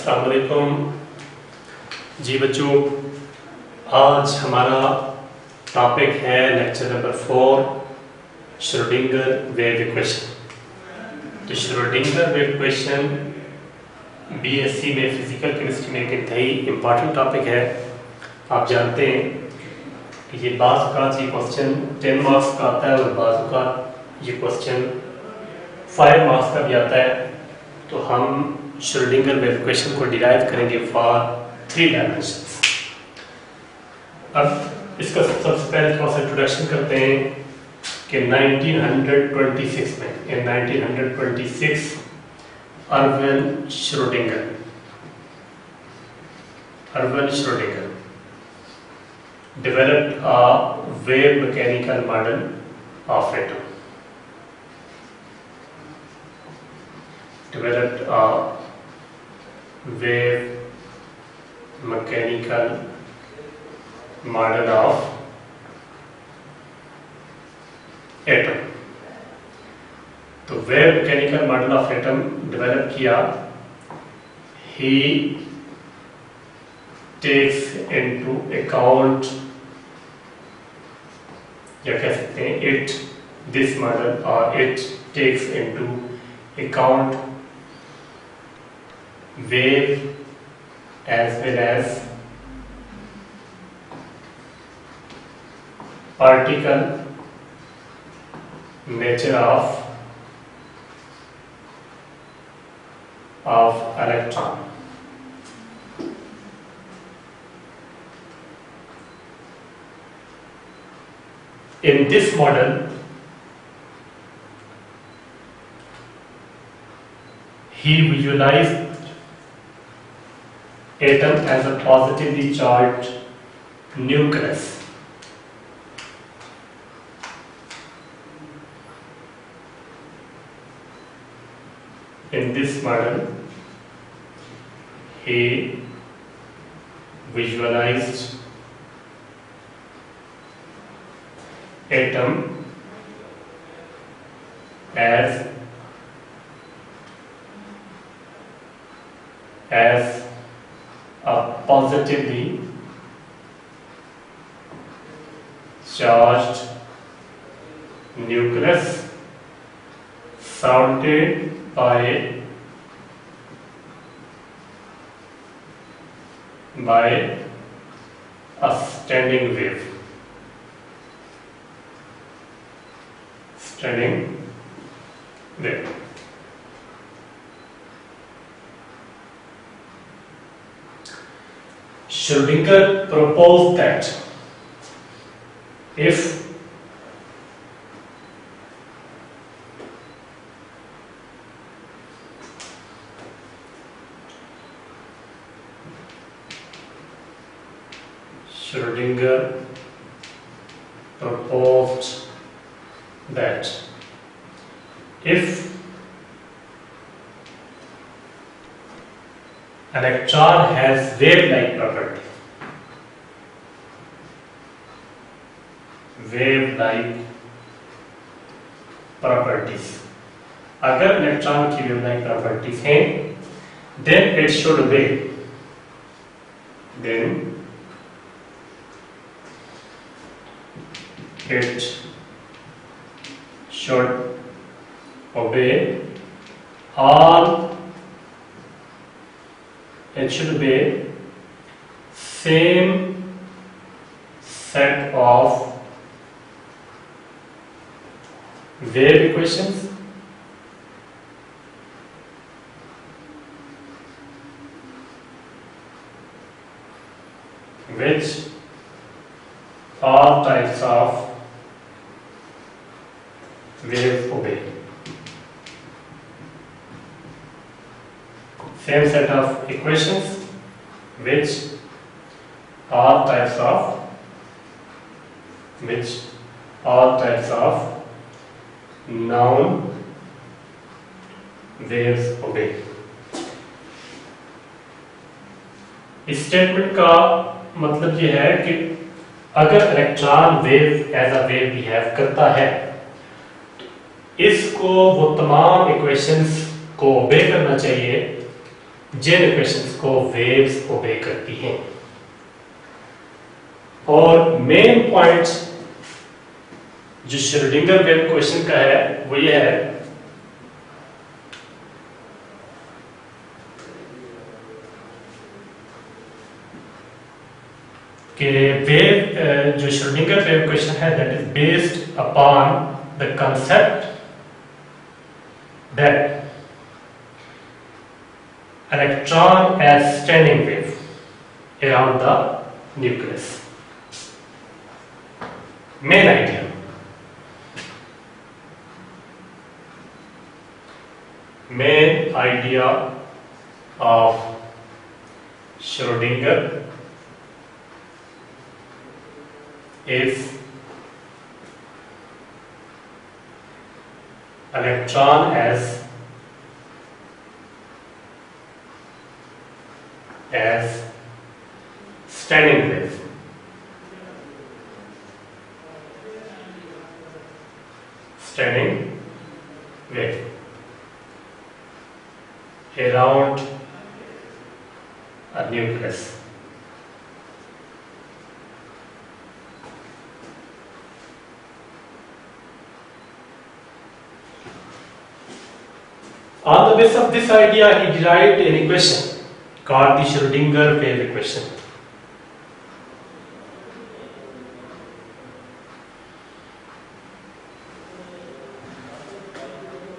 अस्सलाम वालेकुम जी बच्चों, आज हमारा टॉपिक है lecture number 4 Schrodinger wave equation. तो श्रोडिंगर वेव इक्वेशन बीएससी में फिजिकल केमिस्ट्री में एक इंतहाई इम्पॉर्टेंट टॉपिक है। आप जानते हैं कि ये बाज़ का ये क्वेश्चन 10 मार्क्स का आता है और बाज़ का ये क्वेश्चन 5 मार्क्स का भी आता है। तो हम श्रोडिंगर वेव इक्वेशन को डिराइव करेंगे फॉर 3 डायमेंशंस। अब इसका सबसे पहले थोड़ा सा इंट्रोडक्शन करते हैं कि 1926 में इन 1926 Irwin Schrodinger developed a wave mechanical model of atom. Developed a wave mechanical model of atom. तो wave mechanical model of atom develop किया। ही टेक्स इनटू अकाउंट, या कह सकते हैं इट दिस मॉडल और it takes into account wave as well as particle nature of electron. In this model, he visualized atom as a positively charged nucleus. In this model, he visualized atom as a positively charged nucleus surrounded by a standing wave. Schrödinger proposed that if Schrödinger proposed that if an electron has wave-like properties, अगर electron की wave-like properties हैं, then it should obey same set of wave equations which all types of waves obey. Same set of equations which all types of known waves obey. इस statement का मतलब ये है कि अगर electron wave as a wave behave करता है तो इसको वो तमाम इक्वेशंस को ओबे करना चाहिए जिन इक्वेशंस को वेव्स ओबे करती हैं। और मेन पॉइंट जो श्रोडिंगर वेव इक्वेशन का है वो ये है कि वेव जो श्रोडिंगर वेव इक्वेशन है that is based upon the concept that electron as standing wave around the nucleus. Main idea. Main idea of Schrödinger is electron as standing wave. Standing wave around a nucleus. On the basis of this idea, he derived an equation called the Schrödinger wave equation.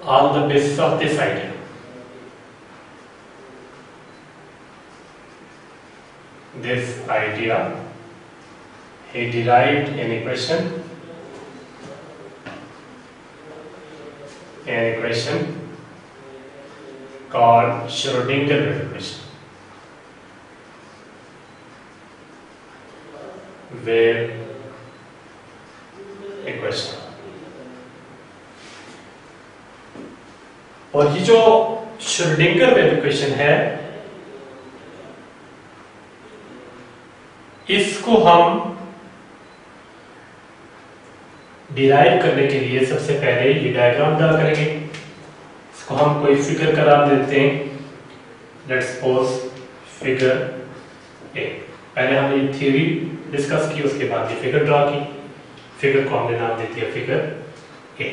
On the basis of this idea, he derived an equation called Schrödinger wave equation. Wave equation. और ये जो Schrodinger wave equation है इसको हम derive करने के लिए सबसे पहले ये डायग्राम ड्रा करेंगे। इसको हम कोई फिगर का नाम देते हैं, लेट्स सपोज फिगर ए। पहले हमने ये थ्योरी डिस्कस की, उसके बाद ये फिगर ड्रा की। फिगर को हमने नाम दे दिया फिगर ए।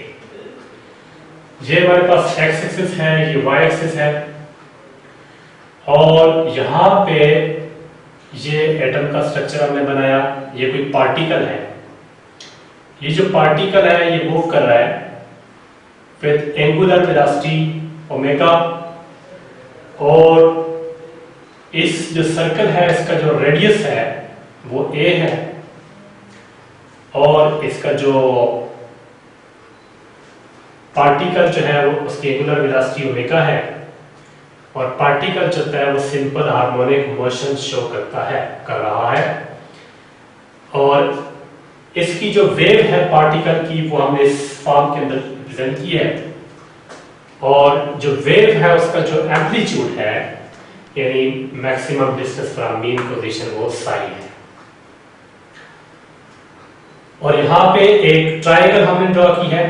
ये हमारे पास एक्स एक्सिस है, ये वाई एक्सिस है, और यहाँ पे ये एटम का स्ट्रक्चर हमने बनाया। ये कोई पार्टिकल है, ये जो पार्टिकल है ये मूव कर रहा है विद एंगुलर वेलोसिटी ओमेगा, और इस जो सर्कल है इसका जो रेडियस है वो a है, और इसका जो पार्टिकल जो है वो उसकी एंगुलर वेलोसिटी ओमेगा है, और पार्टिकल जो है वो सिंपल हार्मोनिक मोशन शो कर रहा है। और इसकी जो वेव है पार्टिकल की वो हमने इस फॉर्म के अंदर रिप्रेजेंट की है, और जो वेव है उसका जो एम्पलीट्यूड है यानी maximum distance from mean position वो साई है। और यहाँ पे एक ट्रायंगल हमने ड्रॉ की है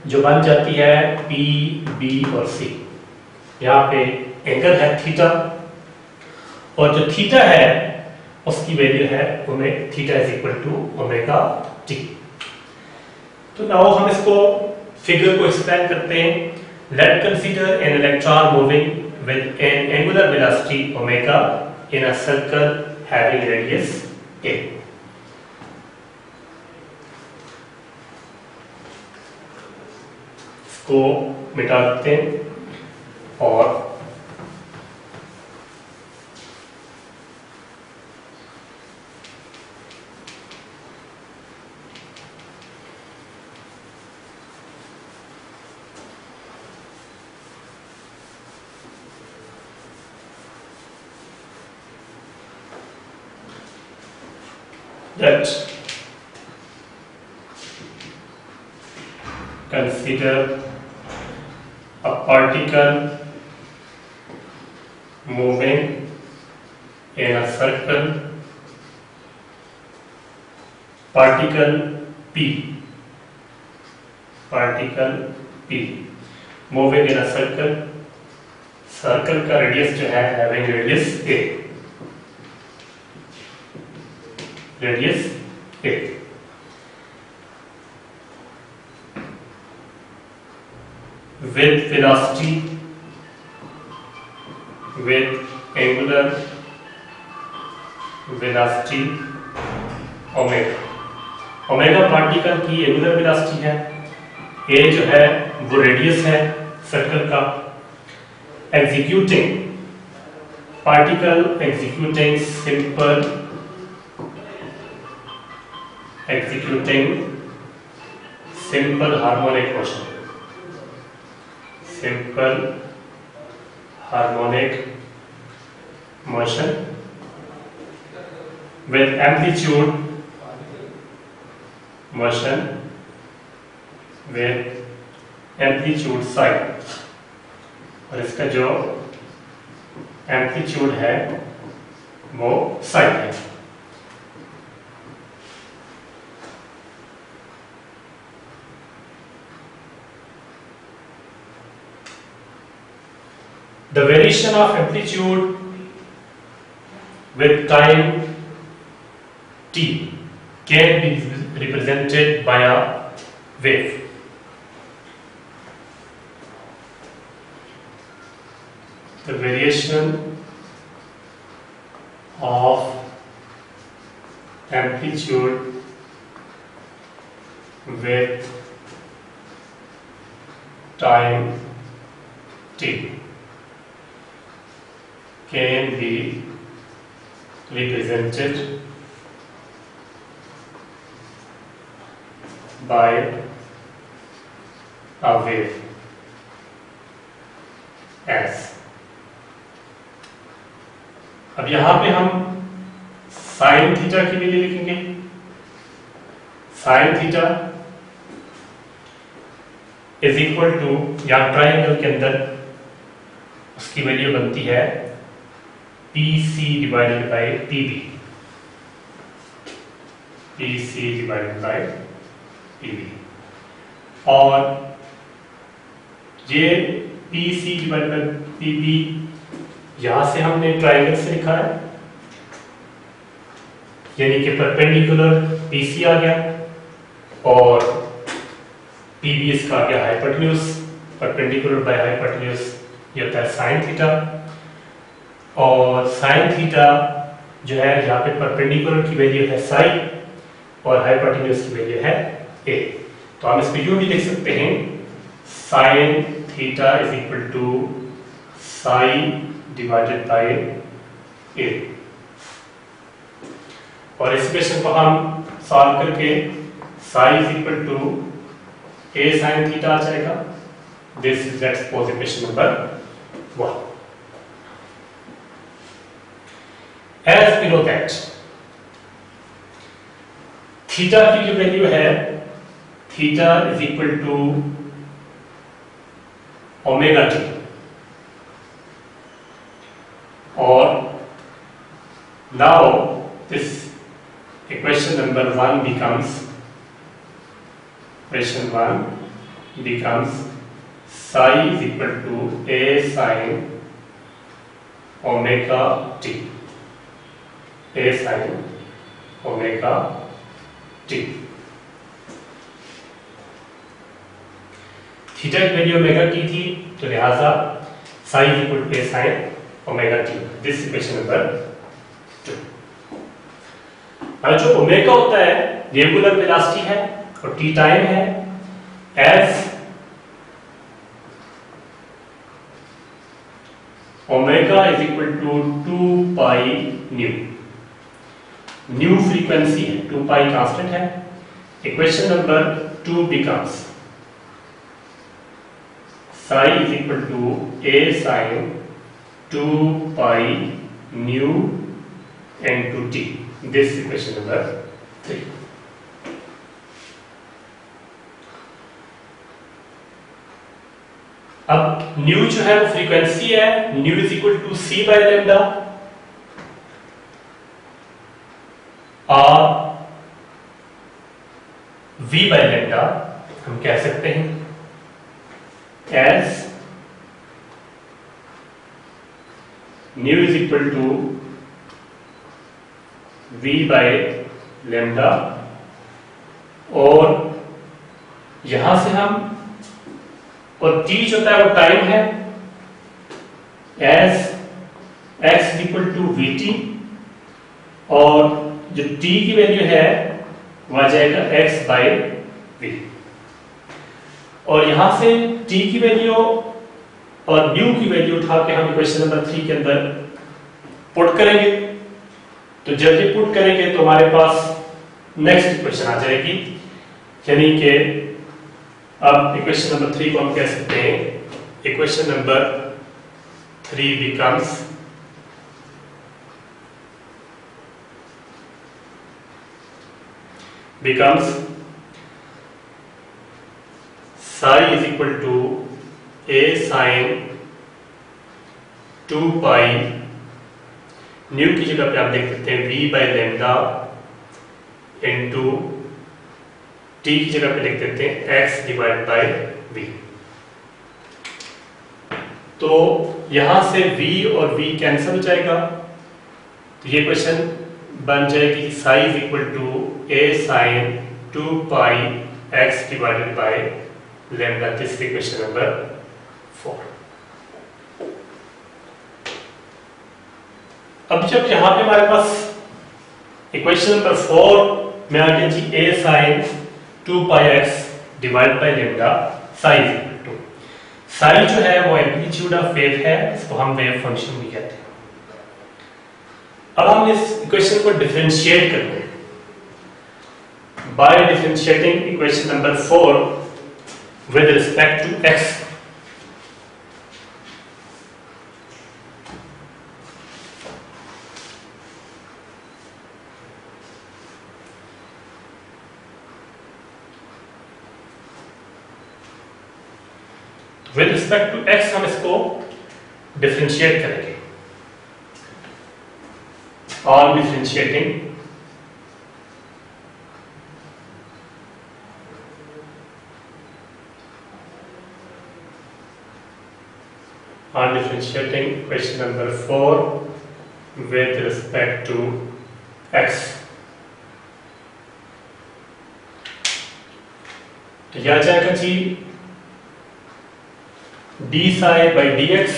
जो बन जाती है पी, बी और सी। यहाँ पे एंगल है थीटा, और जो थीटा है उसकी वैल्यू है theta is equal to omega T. तो नाउ हम इसको फिगर को एक्सप्लेन करते हैं। Let consider an electron moving with an angular velocity omega in a circle having radius a। इसको मिटा देते हैं और that consider a particle moving in a circle, particle P moving in a circle circle का radius जो है having radius a, radius a, with velocity, with angular velocity omega. Omega particle की angular velocity है, a जो है वो radius है circle का। Executing particle executing simple harmonic motion, simple harmonic motion with amplitude motion with amplitude psi, और इसका जो एम्पलीट्यूड है वो psi है। The variation of amplitude with time t can be represented by a wave. The variation of amplitude with time t can be represented by a wave as। अब यहां पे हम साइन थीटा की value लिखेंगे। Sine theta is equal to, यहां triangle के अंदर उसकी वैल्यू बनती है PC divided by PB, PC divided by PB, और ये PC डिवाइडेड बाय PB यहां से हमने ट्रायंगल से लिखा है, यानी कि परपेंडिकुलर PC आ गया और PB इसका आ गया हाइपोटेन्यूज, परपेंडिकुलर बाय हाइपोटेन्यूज ये होता है साइन थीटा, और साइन थीटा जो है यहाँ पे परपेंडिकुलर की वैल्यू है साई और हाइपोटेन्यूज की वैल्यू है a। तो हम इसको यूं भी लिख सकते हैं sine theta is equal to psi divided by a, और इस इक्वेशन को हम सॉल्व करके psi is equal to a sine theta आ जाएगा। This is that's equation number 1। As we know that theta की जो वैल्यू है, theta is equal to omega t, और now this equation number 1 becomes psi is equal to a sin omega t, a sin omega t। Theta की value omega T थी, तो लिहाजा psi is equal to a sin omega t। This equation number 2। अब जो omega होता है regular velocity है और t टाइम है, as omega is equal to 2 pi nu, nu frequency है, 2 पाई कांस्टेंट है। Equation number 2 becomes psi is equal to a sin 2 pi nu into t। This equation number 3। अब new जो है वो frequency है, nu is equal to c by lambda, और v by lambda हम कह सकते हैं as nu is equal to v by lambda, और यहां से हम, और t जो होता है वो टाइम है, as x equal to V T, और जो t की वैल्यू है वो आ जाएगा x बाय वी, और यहां से t की वैल्यू और न्यू की वैल्यू उठा के हम इक्वेशन नंबर 3 के अंदर पुट करेंगे। तो जब ये पुट करेंगे तो हमारे पास नेक्स्ट इक्वेशन आ जाएगी, यानी कि अब इक्वेशन नंबर 3 को हम कह सकते हैं equation number 3 becomes psi is equal to a sin 2 pi, new की जगह पे आप देख सकते हैं v by lambda into T की जगह पे लिख देते हैं x डिवाइड बाय v। तो यहां से v और v कैंसिल हो जाएगा, तो ये क्वेश्चन बन जाएगी psi is equal to a sin 2 pi x divided by lambda. This is equation number 4। अब जब यहां पे हमारे पास इक्वेशन नंबर 4 में आ गया जी a sin 2 pi x divide by lambda psi is equal to, psi जो है वो एम्पलीट्यूड ऑफ वेव है, इसको हम वेव फंक्शन भी कहते हैं। अब हम इस इक्वेशन को डिफरेंशिएट करते हैं by differentiating equation number 4 with respect to x। with respect to x हम इसको डिफरेंशिएट करेंगे। on differentiating question number 4 with respect to x, तो यह आ जाएगा जी d psi by dx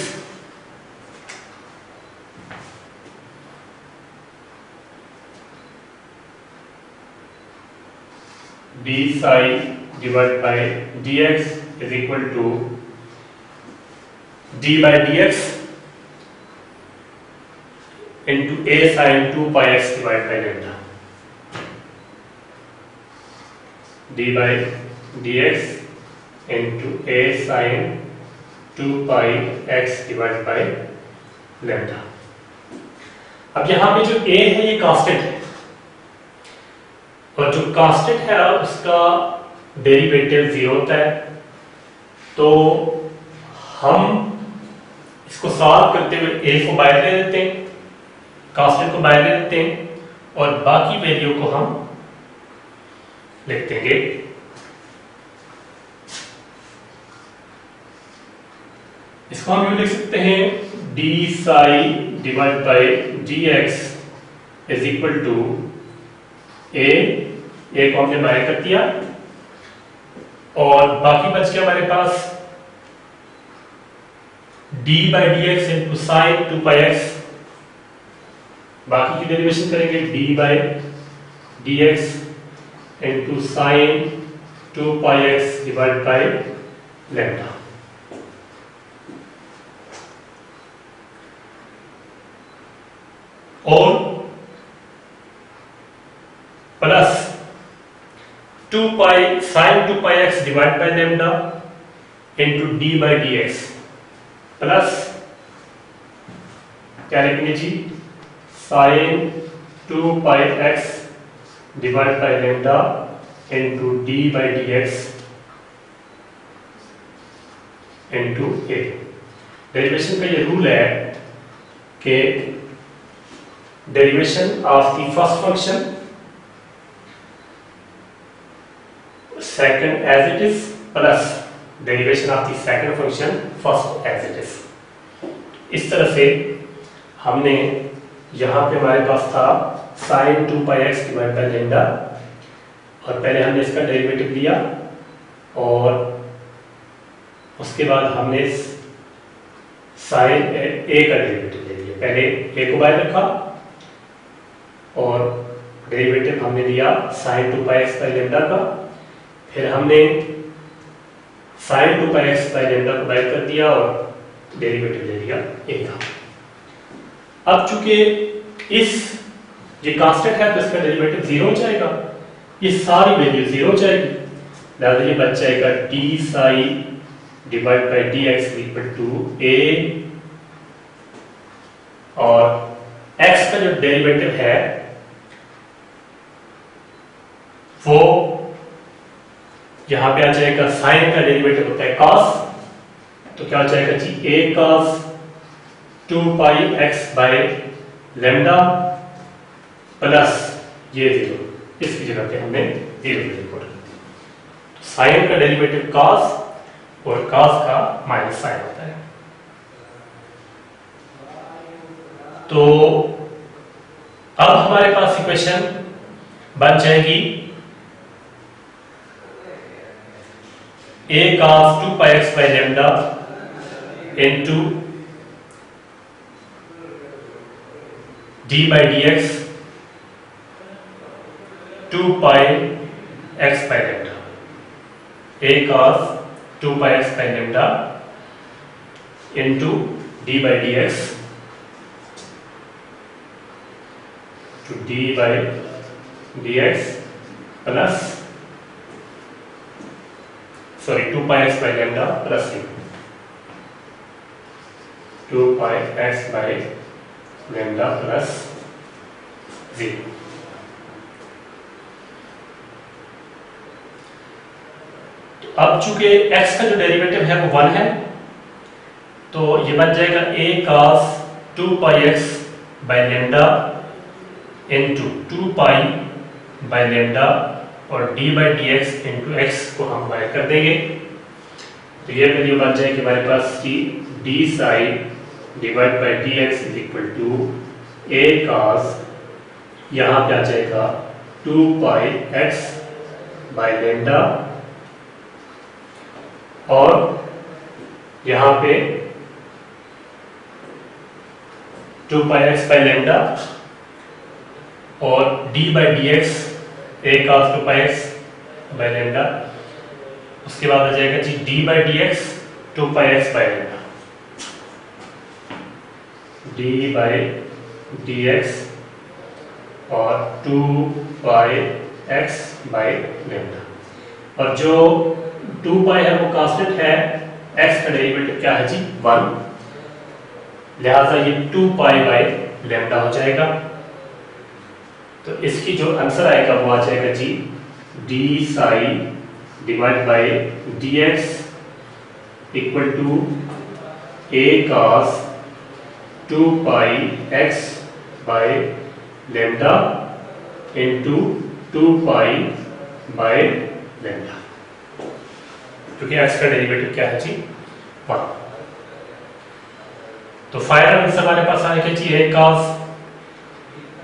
d psi divided by dx is equal to d by dx into a sin 2 pi x divided by lambda, d by dx into a sin 2 pi x divided by lambda। अब यहां पे जो a है ये constant है, और जो constant है उसका डेरिवेटिव 0 होता है, तो हम इसको सॉल्व करते हुए a को बाहर ले लेते हैं, कांस्टेंट को बाहर ले लेते हैं, और बाकी वैल्यू को हम लिख देंगे इसको हम यूं लिख सकते हैं d psi divide by dx is equal to a को हमने बाहर कर दिया, और बाकी बच गया हमारे पास d by dx into sin 2 pi x, बाकी की डेरिवेशन करेंगे d by dx into sin 2 pi x divided by lambda, और plus 2 pi sin 2 pi x divided by lambda into d by dx plus क्या लिखेंगे जी sin 2 pi x divided by lambda into d by dx into a। Derivation का ये rule है कि derivation of the first function second as it is plus derivation of the second function first as it is। इस तरह से हमने यहाँ पे हमारे पास था sin 2πx divide by lambda, और पहले हमने इसका डेरिवेटिव लिया और उसके बाद हमने sin a का डेरिवेटिव ले लिया। पहले a को बाहर रखा और डेरिवेटिव हमने लिया sin 2πx बाई लेमडा का, फिर हमने sin 2πx बाई लेमडा को बाहर कर दिया और डेरिवेटिव ले लिया a का। अब चूंकि ये कांस्टेंट है तो इसका डेरिवेटिव 0 हो जाएगा, ये सारी वैल्यू 0 हो जाएगी, लिहाजा ये बच जाएगा d psi divide by dx equal to a, और x का जो डेरिवेटिव है वो यहां पे आ जाएगा, साइन का डेरिवेटिव होता है cos, तो क्या हो जाएगा जी a cos 2πx by lambda plus ये 0, इसकी जगह पे हमने 0 रिकॉर्ड कर दिया। साइन का डेरिवेटिव cos और cos का माइनस साइन होता है। तो अब हमारे पास इक्वेशन बन जाएगी a cos 2πx by lambda into d by dx 2πx by lambda, a cos 2πx by lambda into d by dx to d by dx plus 2πx by lambda plus 2πx by lambda plus 0। तो अब चूंकि x का जो derivative है वो 1 है, तो ये बन जाएगा a cos 2πx by lambda into 2π by lambda और d by dx into x को हम बाहर कर देंगे, तो ये वैल्यू बन जाएगी हमारे पास की d psi divide by dx is equal to a cos, यहाँ पे आ जाएगा 2πx बाई लेमडा, और यहाँ पे 2πx बाई लेमडा और d by dx a cos 2πx by lambda, उसके बाद आ जाएगा जी d by dx 2πx by lambda, d by dx और 2πx बाई लेमडा, और जो 2π है वो कांस्टेंट है, x का डेरिवेटिव क्या है जी 1, लिहाजा ये 2π बाई लेमडा हो जाएगा। तो इसकी जो आंसर आएगा वो आ जाएगा जी d psi divide by dx equal to a cos 2πx by lambda into 2π by lambda, क्योंकि x का डेरिवेटिव क्या है जी 1। तो फाइनल आंसर हमारे पास आएगा जी a cos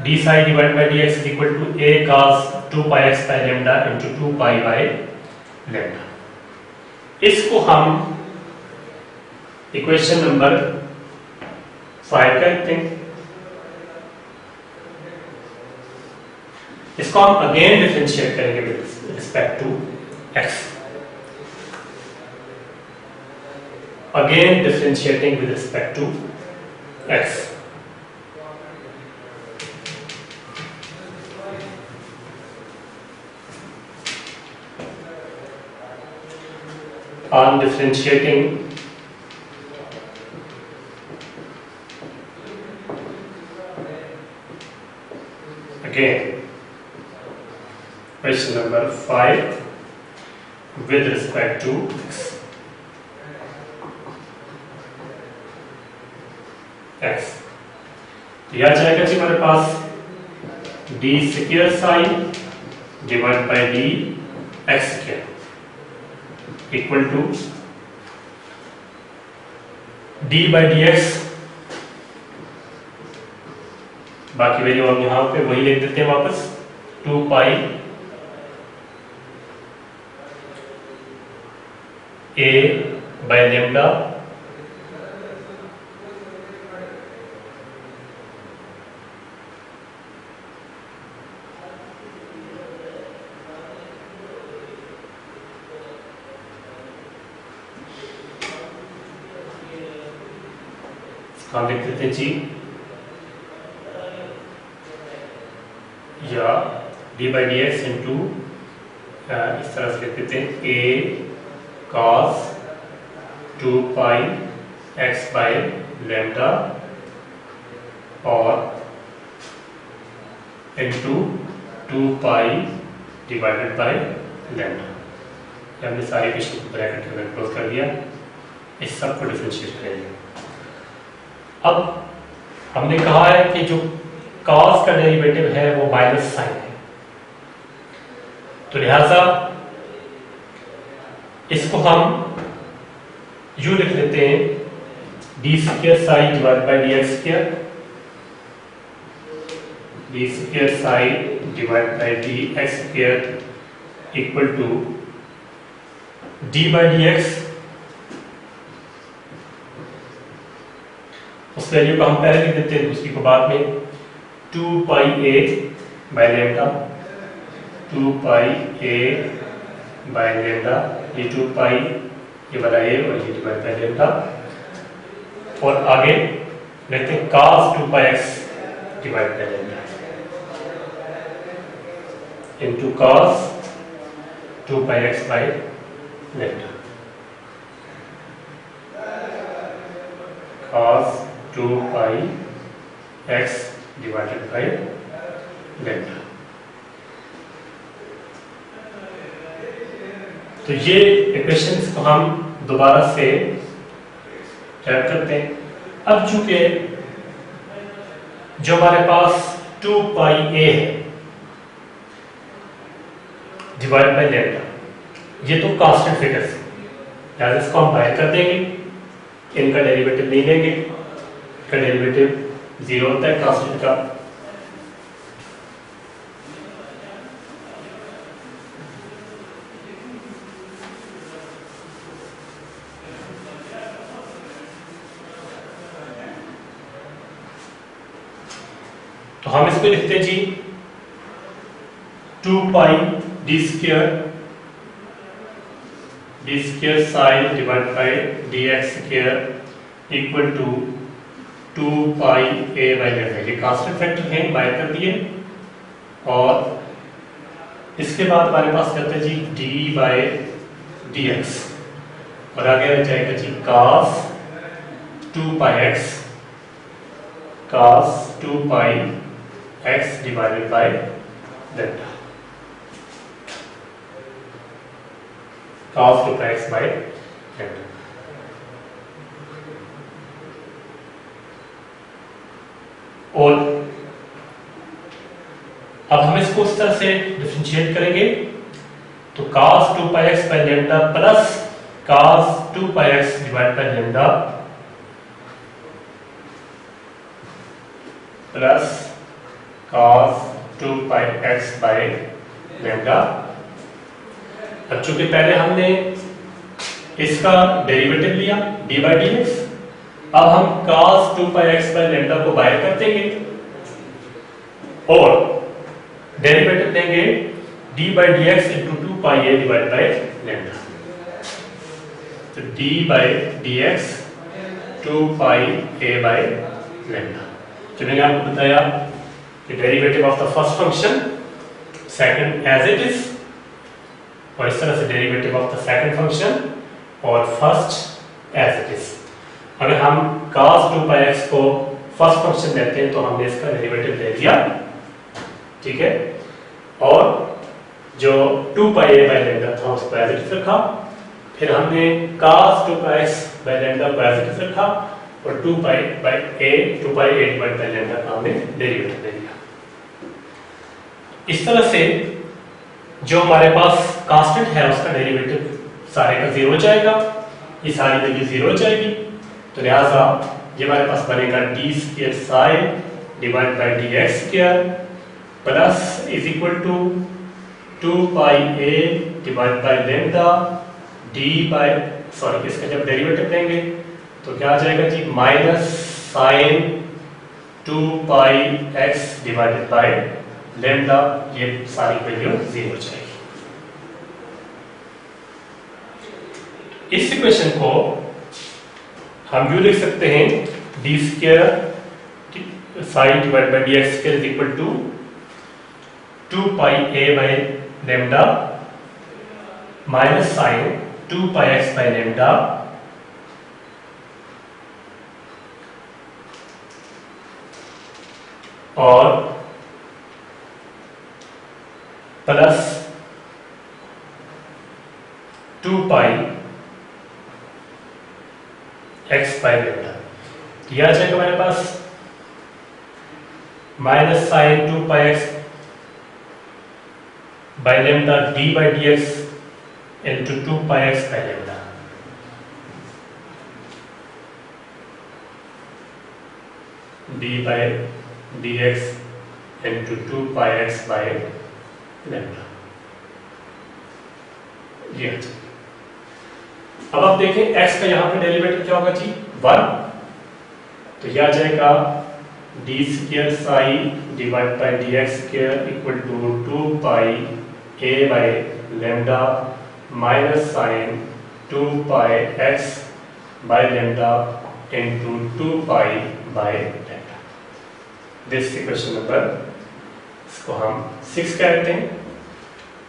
d psi divide by dx is equal to a cos 2πx by lambda into 2π by lambda। इसको हम इक्वेशन नंबर 5 कहते हैं। इसको हम अगेन डिफरेंशिएट करेंगे with respect to x, again differentiating with respect to x। On differentiating again question number 5 with respect to x, यह जाएगा जी हमारे पास d square sign divide by d x square equal to d by dx बाकी value हम यहाँ पे वही लिख देते हैं वापस, 2 पाई a बाय लेमडा हम लिख देते हैं जी, या d by d x into इस तरह से लिख देते हैं a cos 2 pi x by lambda और into 2 pi divided by lambda. हमने सारी इक्वेशन को ब्रैकेट के अंदर क्लोज कर दिया। इस सब को डिफरेंशिएट करेंगे। अब हमने कहा है कि जो cos का डेरिवेटिव है वो माइनस साइन है, तो लिहाजा इसको हम यू लिख लेते हैं, d square sign divide by d x square, d square sign divide by d x square equal to d by d x, उस वैल्यू को हम पहले लिख देते हैं, दूसरी को बाद में, 2 pi a by lambda, 2 pi a by lambda, ये 2 पाई ये वाला ए और ये डिवाइड बाय लेमडा, और आगे लिखते हैं cos 2 pi x divide by lambda into cos 2 pi x by lambda, cos 2 pi x divided by lambda. तो ये इक्वेशंस को हम दोबारा से टाइप करते हैं। अब चूंकि जो हमारे पास 2 पाई a है डिवाइड बाय लेमडा, ये तो कांस्टेंट फिगर्स है, इसको हम बाहर कर देंगे, इनका डेरिवेटिव नहीं लेंगे, का डेरिवेटिव 0 होता है कांस्टेंट का। तो हम इसको लिखते हैं जी 2 pi d square sign divide by d x square equal to 2 pi a by lambda. ये कांस्टेंट फैक्टर है, बाय कर दिए, और इसके बाद हमारे पास कहते हैं जी डी बाय डी एक्स, और आगे आ जाएगा जी cos 2 pi x, cos 2 pi x divided by lambda, cos 2 pi x by lambda. और अब हम इसको इस तरह से डिफरेंशिएट करेंगे, तो cos 2 pi x by lambda plus cos 2 pi x divide by lambda plus cos 2 pi x by lambda. अब चूंकि पहले हमने इसका डेरिवेटिव लिया d बाई डी एक्स, अब हम cos 2 pi x by lambda को बाहर कर देंगे और डेरिवेटिव देंगे d by d x into 2 pi a divide by lambda. तो d by d x 2 pi a by lambda. तो मैंने आपको बताया कि derivative of the first function second as it is, और इस तरह से derivative of the second function और फर्स्ट एज इट इज। अगर हम cos 2 पाई x को फर्स्ट फंक्शन लेते हैं तो हमने इसका डेरिवेटिव ले लिया, ठीक है, और जो 2 पाई a बाय लेमडा था उसको एज इट इज रखा, फिर हमने cos 2 pi x by lambda को एज इट इज रखा, और 2 pi a divide by lambda का हमने डेरिवेटिव ले लिया। इस तरह से जो हमारे पास कांस्टेंट है उसका डेरिवेटिव सारे का 0 हो जाएगा, ये सारी वैल्यू 0 हो जाएगी, तो लिहाजा ये हमारे पास बनेगा d square sign divide by d x square plus is equal to 2 pi a divide by lambda d by sorry इसका जब डेरिवेटिव लेंगे तो क्या आ जाएगा जी minus sine 2 pi x divided by lambda, ये सारी वैल्यू 0 हो जाएगी। इस इक्वेशन को हम यूं लिख सकते हैं d square sign divide by d x square is equal to 2 pi a by lambda minus sine 2 pi x by lambda और plus 2 pi x by lambda. यह आ जाएगा हमारे पास minus sine 2 pi x by lambda d by d x into 2 pi x by lambda. D by d x into 2 pi x by lambda. ये अब आप देखें x का यहां पे डेरिवेटिव क्या होगा जी 1, तो यह आ जाएगा d square psi divide by d x square equal to 2 pi a by lambda minus sine 2 pi x by lambda into 2 pi by lambda. This equation number, इसको हम 6 कहते हैं।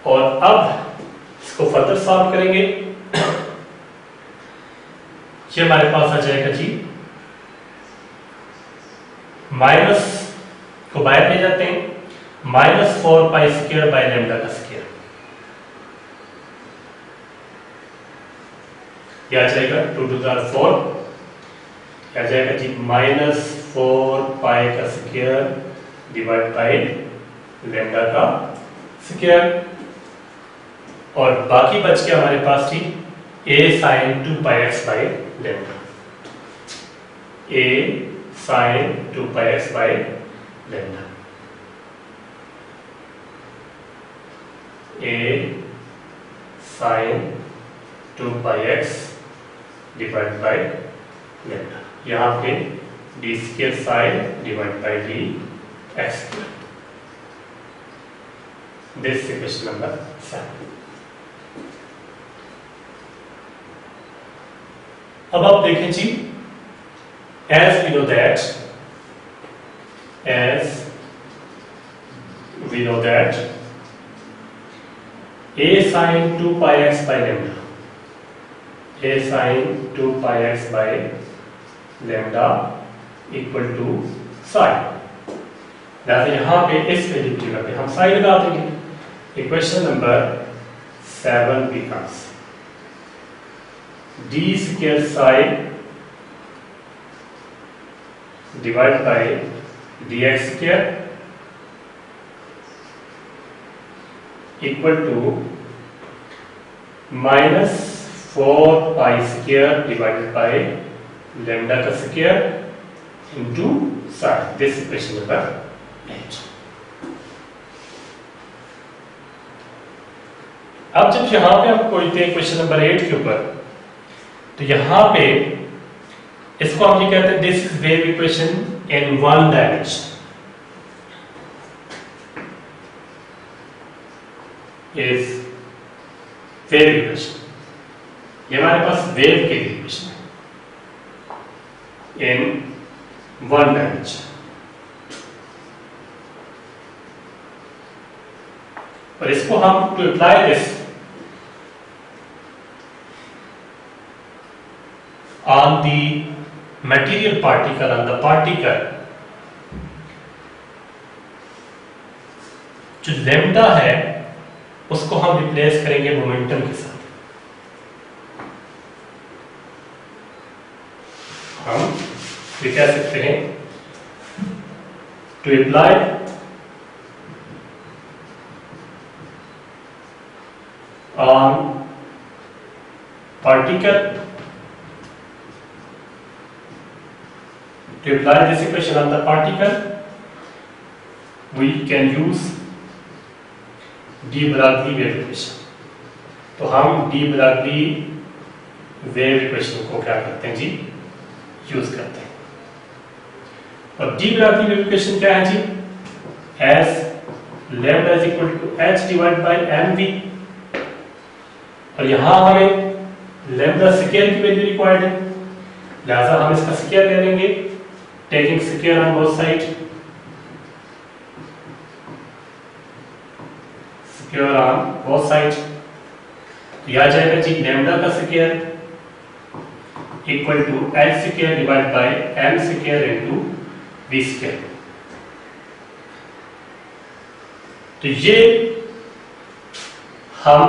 और अब इसको फर्दर सॉल्व करेंगे, ये हमारे पास आ जाएगा जी माइनस को बाहर ले जाते हैं, minus 4 pi square by lambda का स्क्वायर, क्या आ जाएगा 2 टू द पावर 4, क्या आ जाएगा जी माइनस 4 पाई का स्क्वायर डिवाइड बाय लेमडा का स्क्वायर। और बाकी बच गया हमारे पास जी a sin 2 pi x by lambda, a sin 2 pi x by lambda, a sin 2 pi x divided by lambda। यहाँ पे d square sin divided by d x square। This is question number 7। अब आप देखें जी as we know that a sin 2 pi x by lambda, a sin 2 pi x by lambda equal to psi। यहाँ पे इस value की जगह पे हम psi लगा देंगे। Equation number 7 becomes d square psi divided by dx square equal to minus 4 pi square divided by lambda का square into psi। This equation number 8। अब जब यहां पे हम कोई थे क्वेश्चन नंबर 8 के ऊपर, तो यहां पे इसको हम ये कहते हैं this is wave equation in 1 dimension. Is wave equation, ये हमारे पास वेव के लिए इक्वेशन है इन 1 डायमेंशन। और इसको हम to apply this on the material particle, on the particle, जो lambda है उसको हम रिप्लेस करेंगे मोमेंटम के साथ। हम ये कह सकते हैं to apply on particle, to apply this equation on the particle we can use de Broglie wave equation. तो हम डी ब्रागली वेव इक्वेशन को क्या करते हैं जी, यूज करते हैं। और डी ब्रागली वेव इक्वेशन क्या है जी, S lambda is equal to h divide by m v, और यहां हमें लैम्डा स्क्वायर की वैल्यू रिक्वायर्ड है, लिहाजा हम इसका स्क्वायर ले लेंगे, taking square on both side, square on both side, यह आ जाएगा जी लैम्डा का square equal to h square divide by m square into v square. तो ये हम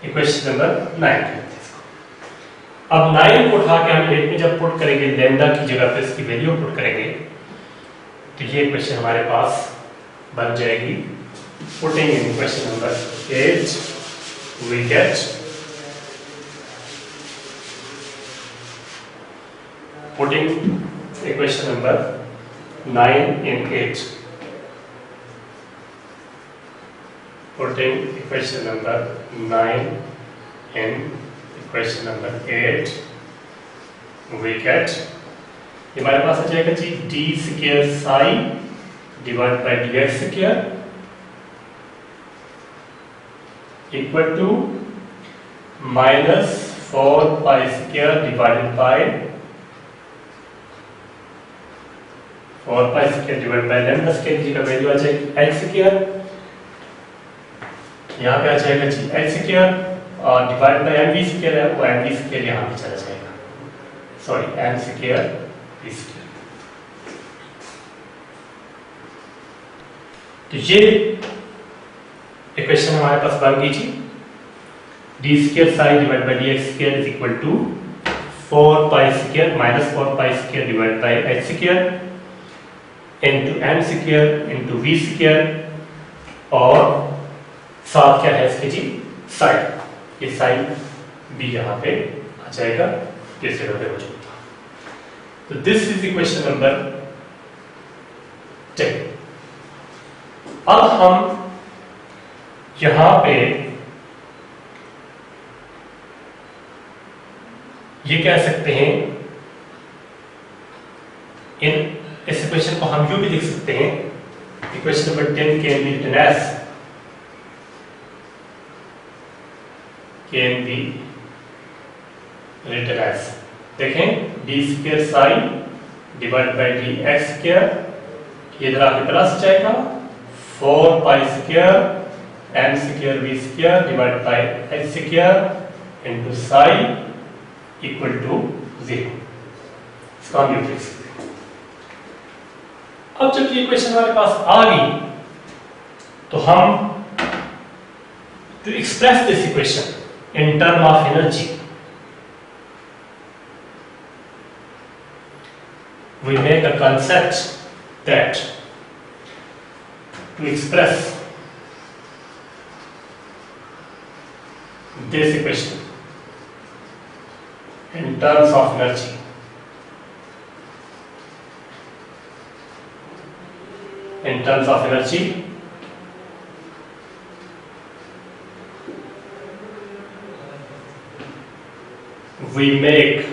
इक्वेशन नंबर 9 कहते हैं इसको। अब 9 को उठा के हम 8 में जब पुट करेंगे, लैम्डा की जगह पे इसकी वैल्यू पुट करेंगे, तो ये इक्वेशन हमारे पास बन जाएगी। Putting in equation number 8 we get putting equation number 9 in 8, putting equation number 9 in equation number 8 we get, ये हमारे पास आ जाएगा जी d square psi divide by d x square equal to minus 4 pi square divided by 4 pi square divide by lambda square की जगह value आ जाएगी x square, यहाँ पे आ जाएगा जी एक्स स्क्वायर और divide by m v square है, वो एम वी स्क्वायर यहाँ पे चला जाएगा, sorry m square v square. तो ये इक्वेशन हमारे पास बन गई जी, d square psi divide by d x square is equal to 4 pi square minus 4 pi square divide by h square into m square into v square, और साथ क्या है इसके जी साइन, ये साइन भी यहाँ पे आ जाएगा किस जगह पे मौजूद था। तो दिस इज इक्वेशन नंबर 10। अब हम यहां पे ये कह सकते हैं, इस इक्वेशन को हम यूं भी लिख सकते हैं, equation number 10 can be written as, can be written as, देखें d square psi divide by d x square, ये इधर आके प्लस जाएगा 4 pi square m square v square divide by h square into psi equal to 0। इसको हम यूं लिख सकते हैं। अब जब ये इक्वेशन हमारे पास आ गई, तो हम to express this equation in term of energy, we make a concept that to express this equation in terms of energy, we make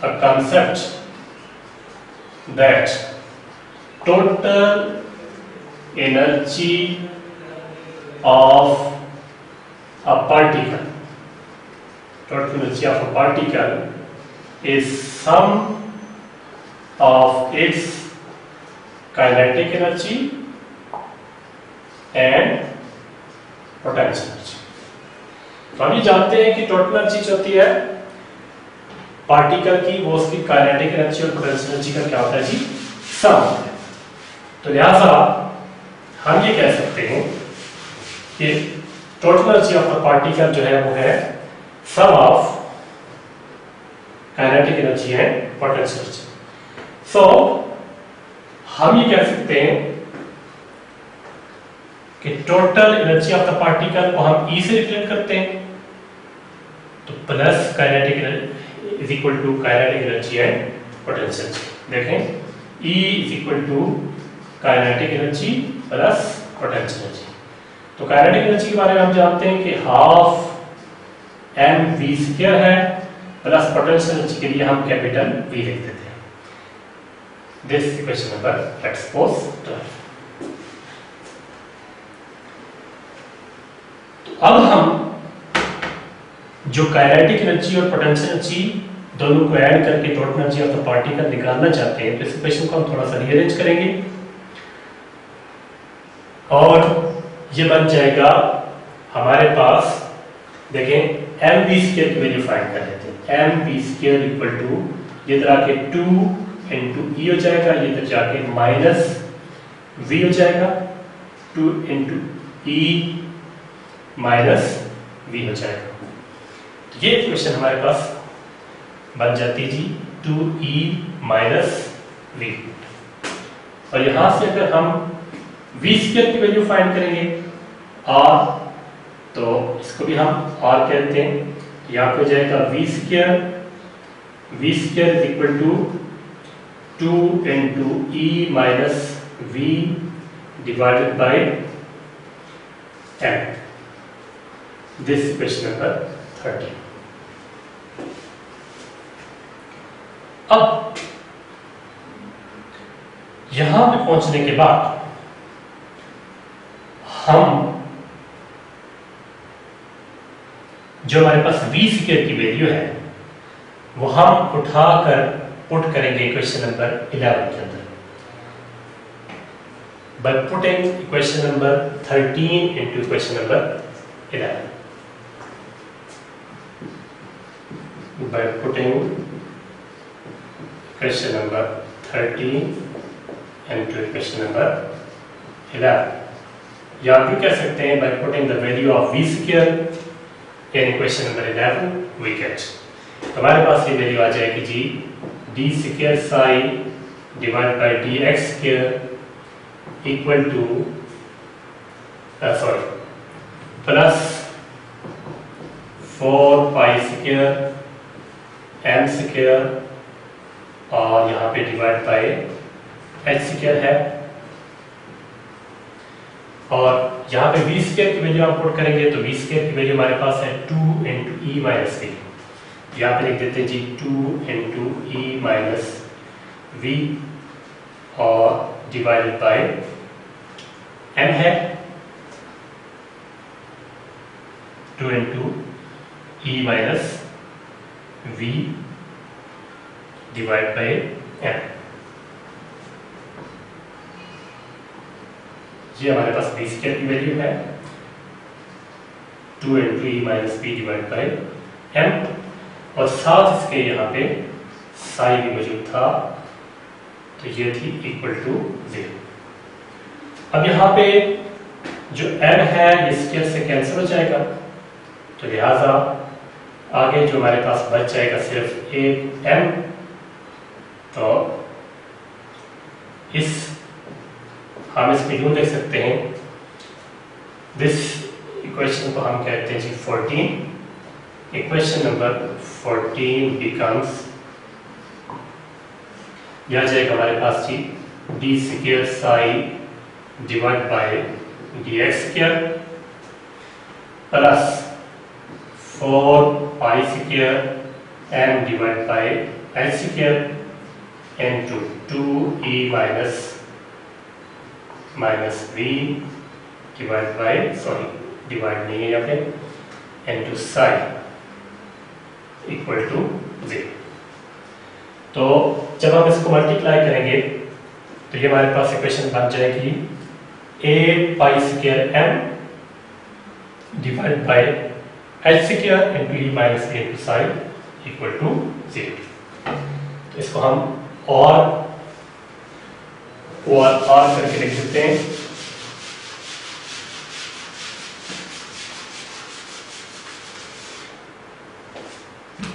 a concept that total energy of a particle, is sum of its kinetic energy and potential energy। तो हम ये जानते हैं कि total energy जो होती है particle की, वो उसकी काइनेटिक एनर्जी और पोटेंशियल एनर्जी का क्या होता है जी, सम होता है। तो लिहाजा हम ये कह सकते हैं कि total energy of the particle जो है वो है sum of kinetic energy and potential energy. So हम ये कह सकते हैं कि total energy of the particle को हम E से रिप्रेजेंट करते हैं, तो plus kinetic energy is equal to kinetic energy and potential energy. देखें E is equal to kinetic energy plus potential energy. तो काइनेटिक एनर्जी के बारे में हम जानते हैं कि हाफ एम वी स्क्वायर है, प्लस पोटेंशियल एनर्जी के लिए हम कैपिटल वी लिख देते हैं। This is question number let's suppose 12। अब हम जो काइनेटिक एनर्जी और पोटेंशियल एनर्जी दोनों को ऐड करके total energy of the particle निकालना चाहते हैं, तो इस इक्वेशन को हम थोड़ा सा रीअरेंज करेंगे और ये बन जाएगा हमारे पास, देखें एम बी स्क्वायर की वैल्यू फाइंड कर लेते हैं। M b square equal to ये इधर आके 2 इंटू ई हो जाएगा, ये इधर जाके माइनस वी हो जाएगा, 2 इंटू ई माइनस वी हो जाएगा। तो ये इक्वेशन हमारे पास बन जाती है जी 2e माइनस वी। और यहां से अगर हम v स्क्वायर की वैल्यू फाइंड करेंगे r, तो इसको भी हम r कहते हैं, यहां पे जाएगा v square is equal to 2 into e minus v divided by m। This question number 13। अब यहां पे पहुंचने के बाद हम जो हमारे पास v स्क्वायर की वैल्यू है वो हम उठाकर पुट करेंगे इक्वेशन नंबर 11 के अंदर, by putting equation number 13 into equation number 11। by putting equation number 13 into equation number 11, या आप भी कह सकते हैं by putting the value of v square in equation number 11 we get, हमारे पास ये वैल्यू आ जाएगी जी d square psi divided by dx square equal to plus 4 pi square m square और यहाँ पे डिवाइड बाय h स्क्वायर है, और यहाँ पे v स्क्वायर की वैल्यू आप पुट करेंगे तो v स्क्वायर की वैल्यू हमारे पास है 2 इंटू ई माइनस वी। यहाँ पे लिख देते हैं जी 2 इंटू ई माइनस वी और डिवाइडेड बाय m है 2 into e minus v divide by m। ये हमारे पास v स्क्वायर की वैल्यू है 2 into e minus v divide by m, और साथ इसके यहाँ पे साई भी मौजूद था, तो ये थी इक्वल टू 0। अब यहाँ पे जो m है ये स्क्वायर से कैंसिल हो जाएगा, तो लिहाजा आगे जो हमारे पास बच जाएगा सिर्फ एक m। तो हम इसमें यूं देख सकते हैं, दिस इक्वेशन को हम कहते हैं जी 14। इक्वेशन नंबर 14 बिकम्स, यह जाएगा हमारे पास जी d square psi divide by dx square plus 4 pi square m divide by h square into 2e minus v divide bye, divide नहीं है यहाँ पे, इनटू साई इक्वल टू 0। तो जब हम इसको मल्टीप्लाई करेंगे तो ये हमारे पास इक्वेशन बन जाएगी a pi square m divide by h square into e minus v into psi equal to 0। तो इसको हम और करके लिख देते हैं।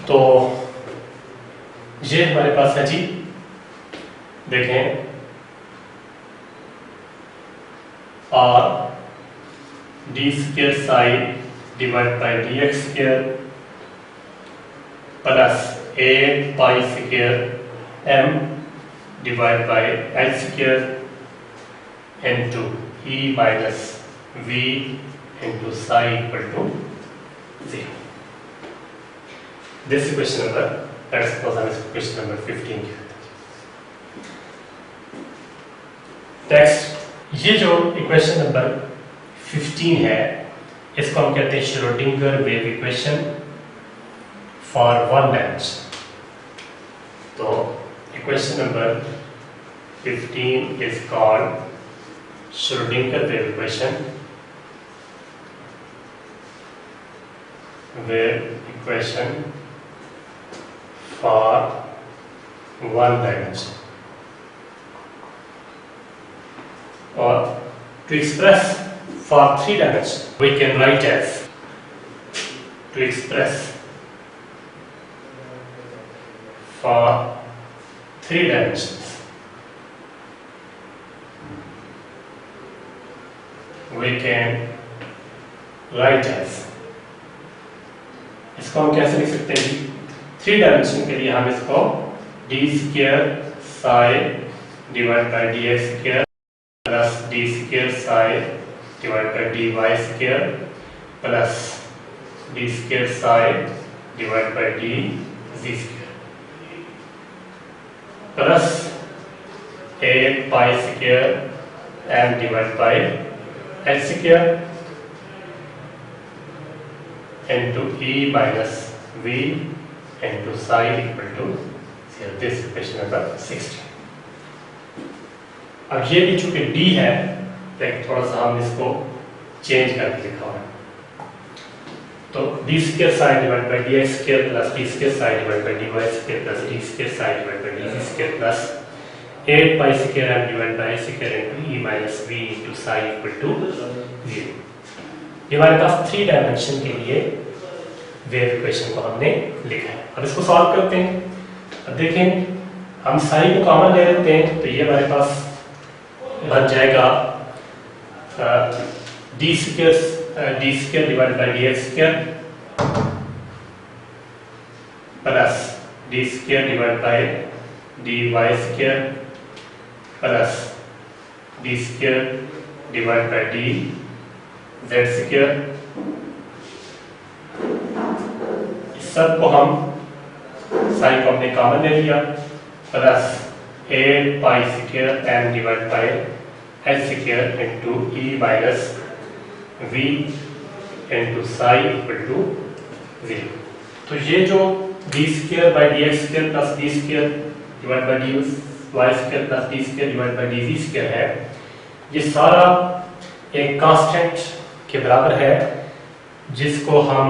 तो ये हमारे पास है जी, देखें r d square psi divide by dx square plus 8 pi square m divided by h square into e minus v into psi equal to 0. This is question number, let's suppose हम इसको question number 15 कहते हैं. Next, ये जो equation number 15 है, इसको हम कहते हैं Schrodinger wave equation for one dimension. तो equation number 15 is called Schrödinger wave equation for one dimension. Or to express for three dimensions, we can write as, to express for three dimensions, we can write as, इसको हम कैसे लिख सकते हैं? Three dimension के लिए हम इसको d square psi divide by dx square plus d square psi divide by dy square plus d square psi divide by dz square plus 8 pi square m divide by h square into e minus v into psi equal to 0. This is question number 16. अब ये भी चूंकि d है, तो थोड़ा सा हम इसको चेंज करके लिखा है. तो d square psi divide by dx square plus d square psi divide by dy square plus d square psi divide by dz square plus 8 pi square m divide bye square into e minus v into psi equal to 0. ये हमारे पास three dimension के लिए wave equation को हमने लिखा है. अब इसको सॉल्व करते हैं. अब देखें, हम साई को कॉमन ले लेते हैं, तो ये हमारे पास बन जाएगा d square divide by d x square plus d square divide by d y square plus d square divide by d z square. इस सब को हम साइन को हमने कॉमन ले लिया plus 8 pi square m divide by h square into e minus v into psi equal to 0. तो ये जो d square by dx square plus d square divide by dy square plus d square divide by dz square है, ये सारा एक constant के बराबर है जिसको हम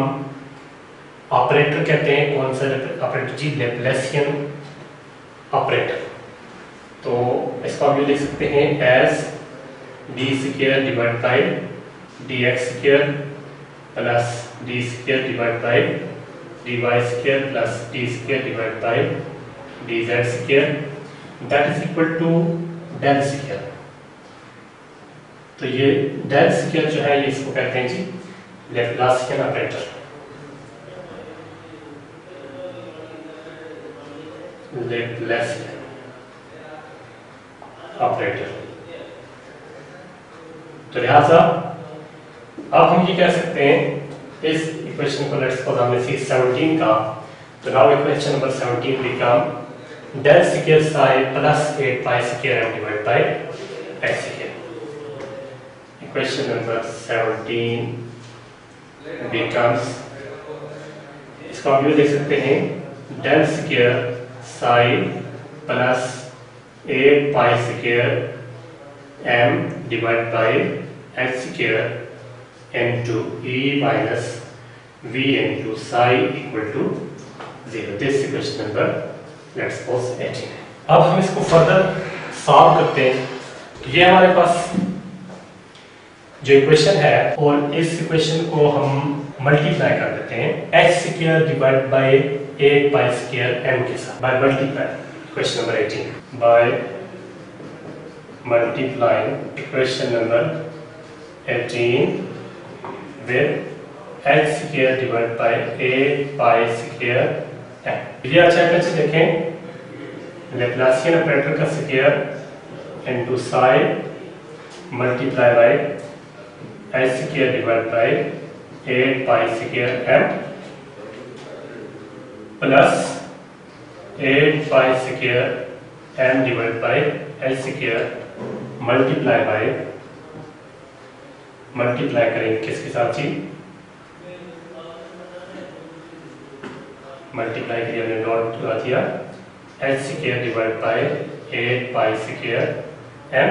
ऑपरेटर कहते हैं. कौन सा ऑपरेटर जी? Laplacian operator. तो इसको हम ये लिख सकते हैं as d square divide by d x square plus d square divide by d y square plus d square divide by d z square that is equal to del square. तो ये del square जो है, ये इसको कहते हैं जी Laplacian operator. Laplacian operator. तो लिहाजा अब हम ये कह सकते हैं इस इक्वेशन को, लेट्स सपोज हमने सी 17 का, तो now equation number 17 become del square psi plus 8 pi square m divide by x square. Question number 17 becomes, इसको हम ये लिख सकते हैं del square psi plus 8 pi square m divide by h square into e minus v into psi equal to 0. This is question number, let's suppose 18. अब हम इसको further solve करते हैं. ये हमारे पास जो इक्वेशन है, और इस इक्वेशन को हम मल्टीप्लाई कर देते हैं h square divide by 8 pi square m के साथ by multiply. Question number 18 by multiplying equation number 18 with h square divide by 8 pi square m. ये अच्छा कैसे देखें, लेप्लासियन ऑपरेटर का square into sign multiply by h square divide by 8 pi square m plus 8 pi square m divide by h square multiply करेंगे किसके साथ जी, multiply किया हमने डॉट लगा दिया h square divide by 8 pi square m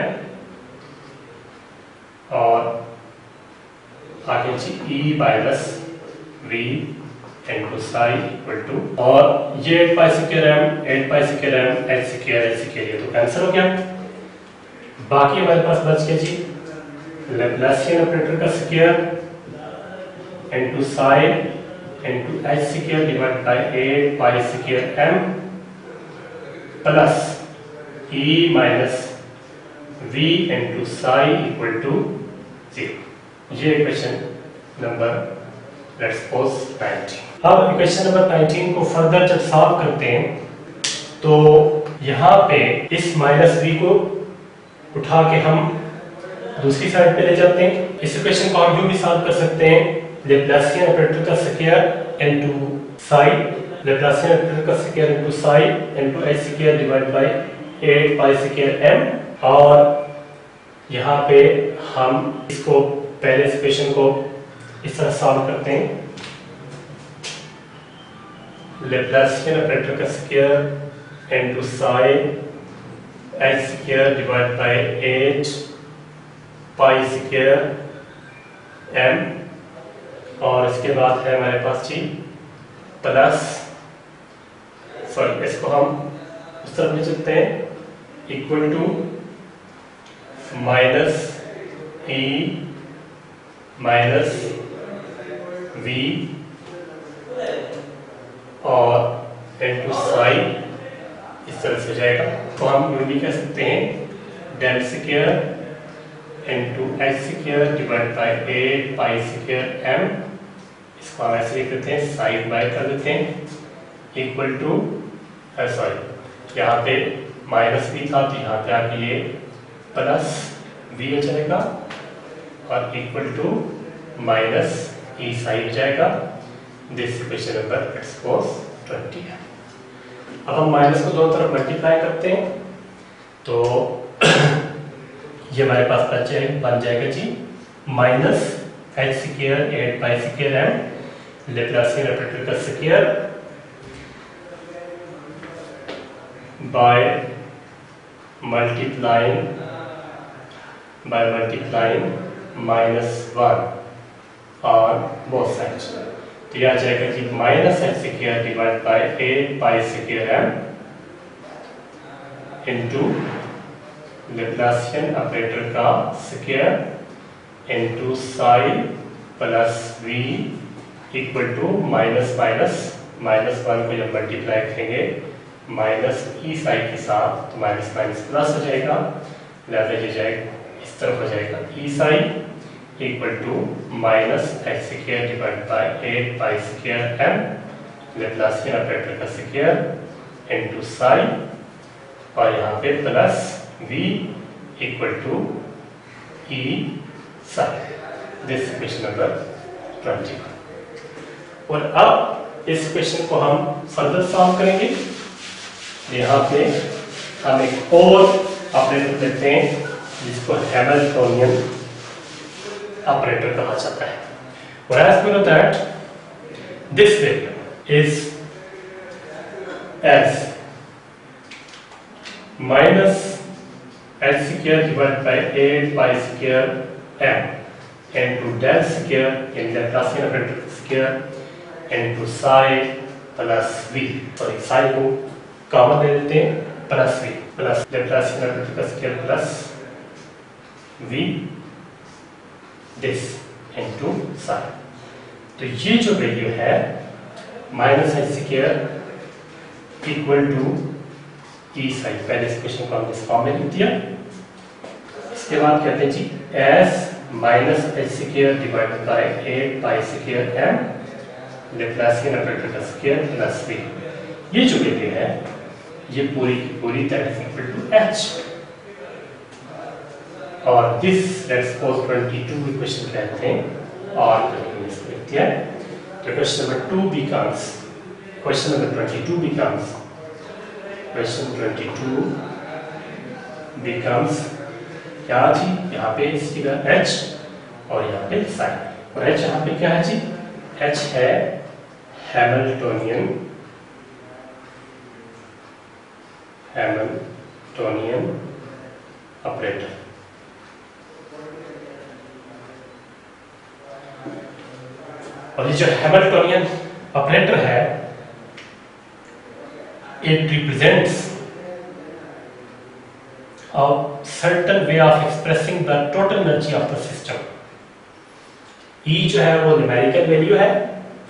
और आगे जी e minus v into psi equal to, और ये 8 pi square m h square ये तो कैंसिल हो गया। बाकी हमारे पास बच गया जी लैप्लासियन ऑपरेटर का square into sign into h square divide by 8 pi square m plus e minus v into psi equal to 0। ये इक्वेशन नंबर लेट्स सपोज 19। अब इक्वेशन नंबर 19 को फर्दर जब सॉल्व करते हैं तो यहाँ पे इस माइनस v को उठा के हम दूसरी साइड पे ले जाते हैं। इस इक्वेशन को हम यूं भी सॉल्व कर सकते हैं, लैप्लासियन ऑपरेटर का square into sine, Laplacian operator का square into sign into h square divide by 8 pi square m, और यहाँ पे हम इसको पहले इस इक्वेशन को इस तरह सॉल्व करते हैं, लैप्लासियन ऑपरेटर का square into sine h square divide by 8 pi square m, और इसके बाद है हमारे पास जी प्लस, सॉरी इसको हम उस तरफ ले चलते हैं, equal to minus e minus v और इनटू साइन इस तरह से हो जाएगा। तो हम यूं भी कह सकते हैं del square into h square divide by 8 pi square m, इसको हम ऐसे लिख देते हैं, साइड बाय कर देते हैं, इक्वल टू, सॉरी यहाँ पे माइनस भी था तो यहाँ पे आके ये प्लस v हो जाएगा और equal to minus e side जाएगा। This equation number let's suppose 20 है। अब हम माइनस को दोनों तरफ मल्टीप्लाई करते हैं तो ये हमारे पास बन जाएगा जी minus h square 8 pi square m Laplacian operator का स्क्वायर बाय मल्टीप्लाइंग -1 और बोथ साइड्स, तो यह आ जाएगा जी minus h square divide by 8 pi square m into Laplacian operator का square into sine plus v equal to -1 को जब मल्टीप्लाई करेंगे माइनस ई साइन के साथ तो माइनस प्लस हो जाएगा, लिहाजा ये जाएगा इस तरफ हो जाएगा E sine equal to minus h square divide by 8 pi square m Laplacian operator का स्क्वायर इनटू साइन और यहाँ पे plus v equal to e sine. This equation number 21। और अब इस इक्वेशन को हम फर्दर सॉल्व करेंगे। यहाँ पे हम एक और ऑपरेटर लेते हैं जिसको हैमिल्टोनियन ऑपरेटर कहा जाता है। Whereas we know that this value is as minus h square divided by 8 pi square m into del square in Laplacian operator square into psi plus v, sorry psi को कॉमन ले लेते हैं, plus v प्लस Laplacian operator का square plus v this into psi. तो ये जो वैल्यू है minus h square equal to e psi, पहले इस क्वेश्चन को हमने इस फॉर्म में लिख दिया। इसके बाद कहते हैं जी एस minus h square divided by 8 pi square m Laplacian operator का स्क्वायर प्लस v। ये जो वैल्यू है ये पूरी की पूरी that is equal to h, और दिस लेट्स सपोज 22 इक्वेशन कहते हैं और इसको लिख दिया। तो question number 2 becomes, question number 22 becomes, question 22 becomes क्या जी, यहाँ पे इस जगह h और यहाँ पे साइन, और h यहाँ पे क्या है जी, h है हैमिल्टोनियन ऑपरेटर। और ये जो हैमिल्टोनियन ऑपरेटर है, it represents a certain way of expressing the total energy of the system. E जो है वो न्यूमेरिकल वैल्यू है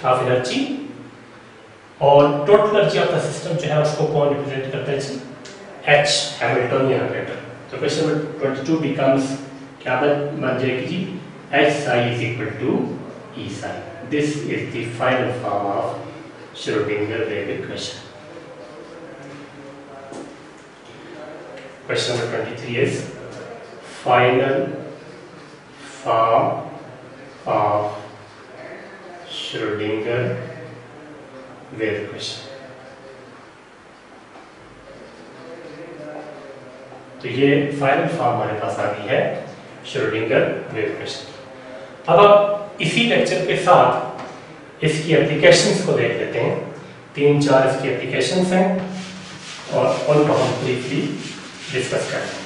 ऑफ एनर्जी, और total energy of the system जो है उसको कौन रिप्रेजेंट करता है जी, H, हैमिल्टोनियन ऑपरेटर। तो क्वेश्चन नंबर 22 becomes क्या बन जाएगी जी, H psi is equal to E psi. This is the final form of Schrödinger wave equation. Question number 23 is final form of Schrödinger wave equation. तो ये final form हमारे पास आ गई है श्रोडिंगर वेव इक्वेशन। अब आप इसी लेक्चर के साथ इसकी एप्लीकेशंस को देख लेते हैं। 3-4 इसकी एप्लीकेशंस हैं और उनको हम ब्रीफली डिस्कस करेंगे।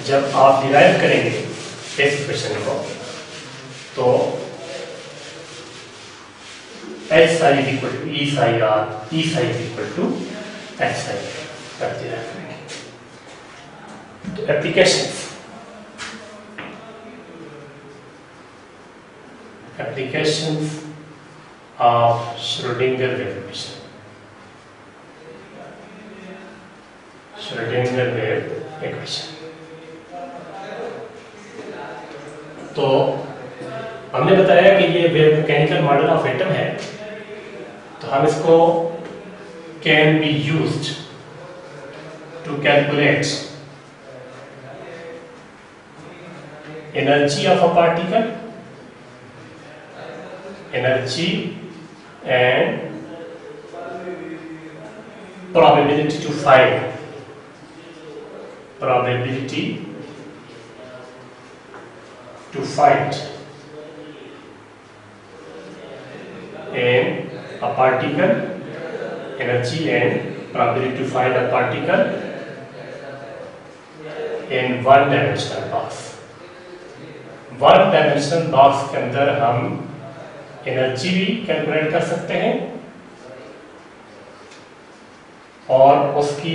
जब आप डिराइव करेंगे इस इक्वेशन को तो H psi is equal to E psi or E psi is equal to H psi करते रहेंगे। तो applications of Schrodinger wave equation, Schrodinger wave equation. तो हमने बताया कि ये wave mechanical model of atom है, तो हम इसको can be used to calculate energy of a particle, energy and probability to find in a particle, energy and probability to find a particle in one dimensional box। One dimensional box के अंदर हम energy भी calculate कर सकते हैं और उसकी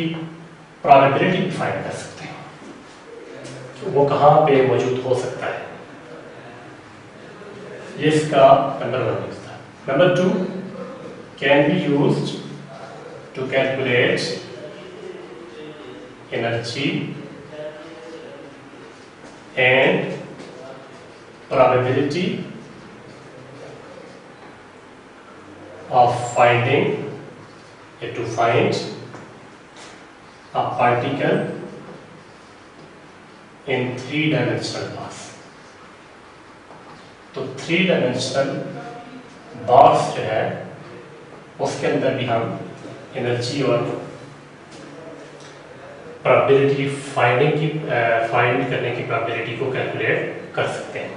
probability भी फाइंड कर सकते हैं, तो वो कहाँ पे मौजूद हो सकता है। ये इसका नंबर 1 यूज था। नंबर 2 can be used to calculate energy and probability of finding to find a particle in 3-dimensional box। तो 3-dimensional box जो है उसके अंदर भी हम एनर्जी और प्रोबेबिलिटी फाइंड करने की प्रोबेबिलिटी को कैलकुलेट कर सकते हैं।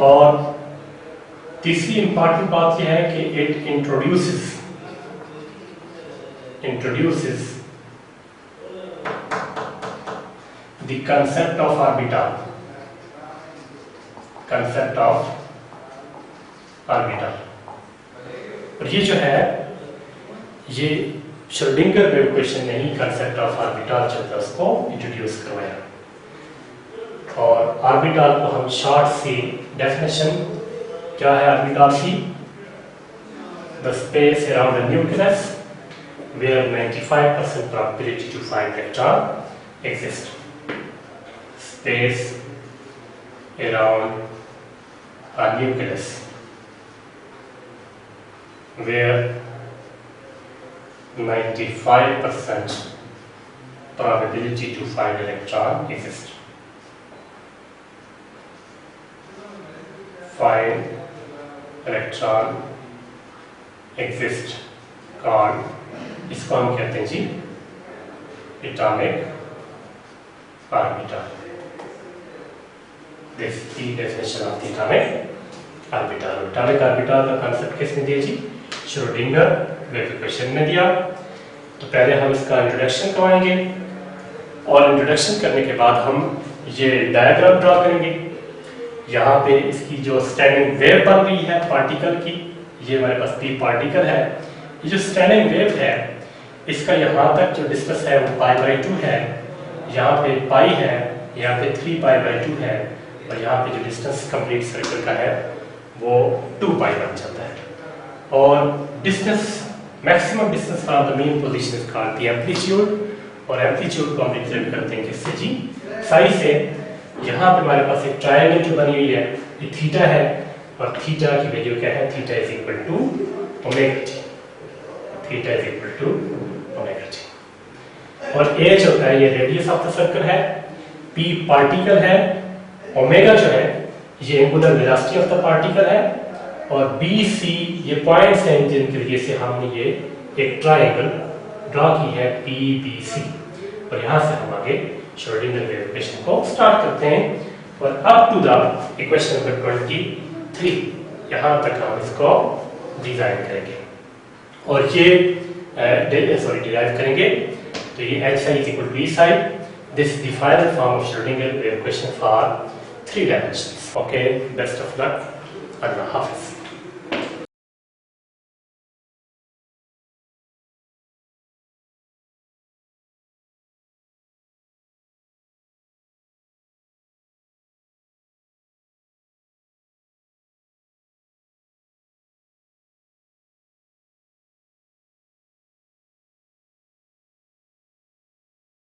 और तीसरी इंपॉर्टेंट बात यह है कि it introduces the concept of orbital, और ये जो है ये श्रोडिंगर वेव इक्वेशन ने ही कंसेप्ट ऑफ ऑर्बिटल जो था उसको इंट्रोड्यूस करवाया। और ऑर्बिटल को हम शॉर्ट सी डेफिनेशन क्या है ऑर्बिटल की, the space around a nucleus where 95% probability to find electron exist. Space around a nucleus where 95% probability to find electron exists. Find electron exist कौन, इसको हम कहते हैं जी atomic orbital. This the definition of the atomic orbital. Atomic orbital का concept किसने दिया जी? Schrodinger wave equation ने दिया. तो पहले हम इसका इंट्रोडक्शन करवाएंगे और इंट्रोडक्शन करने के बाद हम ये डायग्राम ड्रॉ करेंगे. यहाँ पे इसकी जो स्टैंडिंग वेव बन रही है पार्टिकल की, ये हमारे पास पी पार्टिकल है. ये जो स्टैंडिंग वेव है इसका यहाँ तक जो डिस्टेंस है वो π/2 है. यहाँ पे पाई है, यहाँ पे 3π/2 है और यहाँ पे जो डिस्टेंस कंप्लीट सर्कल का है वो 2π बन जाता है. और distance maximum distance from the main position is called the amplitude. और एम्पलीट्यूड को हम रिप्रेजेंट करते हैं किससे जी? साई से. यहाँ पे हमारे पास एक ट्रायंगल जो बनी हुई है ये थीटा है और थीटा की वैल्यू क्या है? Theta is equal to omega t. Theta is equal to omega t. और a जो है ये रेडियस ऑफ द सर्कल है, p पार्टिकल है, ओमेगा जो है ये angular velocity of the particle है और b c ये पॉइंट्स हैं जिनके वजह से हमने ये एक ट्रायंगल ड्रॉ की है PBC. और यहाँ से हम आगे श्रोडिंगर वेव इक्वेशन को स्टार्ट करते हैं और up to the equation number 23 यहाँ तक हम इसको डिजाइन करेंगे और ये डिराइव करेंगे. तो ये HI is equal to E psi. This is the final form of Schrodinger wave equation for 3 dimensions. Okay, best of luck. Allah Hafiz.